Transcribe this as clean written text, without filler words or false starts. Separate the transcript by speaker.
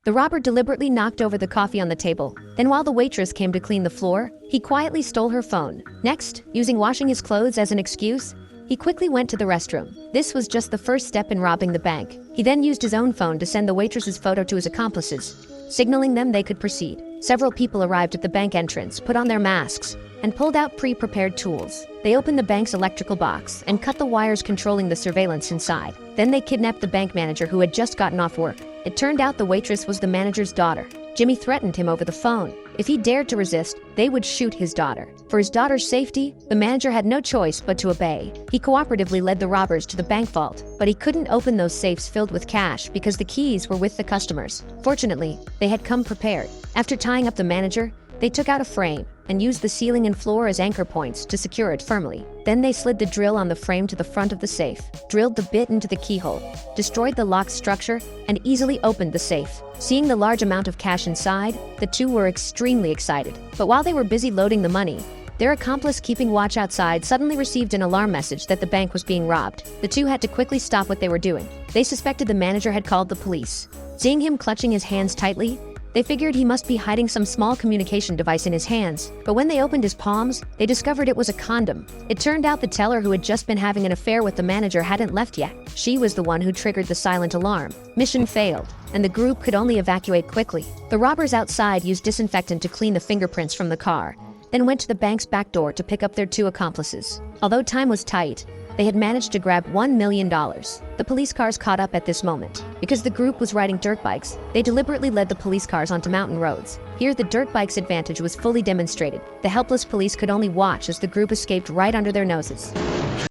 Speaker 1: The robber deliberately knocked over the coffee on the table. Then while the waitress came to clean the floor, he quietly stole her phone. Next, using washing his clothes as an excuse, he quickly went to the restroom. This was just the first step in robbing the bank. He then used his own phone to send the waitress's photo to his accomplices, signaling them they could proceed. Several people arrived at the bank entrance, put on their masks, and pulled out pre-prepared tools. They opened the bank's electrical box and cut the wires controlling the surveillance inside. Then they kidnapped the bank manager who had just gotten off work. It turned out the waitress was the manager's daughter. Jimmy threatened him over the phone. If he dared to resist, they would shoot his daughter. For his daughter's safety, the manager had no choice but to obey. He cooperatively led the robbers to the bank vault, but he couldn't open those safes filled with cash because the keys were with the customers. Fortunately, they had come prepared. After tying up the manager, they took out a frame and used the ceiling and floor as anchor points to secure it firmly. Then they slid the drill on the frame to the front of the safe, drilled the bit into the keyhole, destroyed the lock structure, and easily opened the safe. Seeing the large amount of cash inside, the two were extremely excited. But while they were busy loading the money, their accomplice keeping watch outside suddenly received an alarm message that the bank was being robbed. The two had to quickly stop what they were doing. They suspected the manager had called the police. Seeing him clutching his hands tightly, they figured he must be hiding some small communication device in his hands, but when they opened his palms, they discovered it was a condom. It turned out the teller who had just been having an affair with the manager hadn't left yet. She was the one who triggered the silent alarm. Mission failed, and the group could only evacuate quickly. The robbers outside used disinfectant to clean the fingerprints from the car, then went to the bank's back door to pick up their two accomplices. Although time was tight, they had managed to grab $1 million. The police cars caught up at this moment. Because the group was riding dirt bikes, they deliberately led the police cars onto mountain roads. Here, the dirt bike's advantage was fully demonstrated. The helpless police could only watch as the group escaped right under their noses.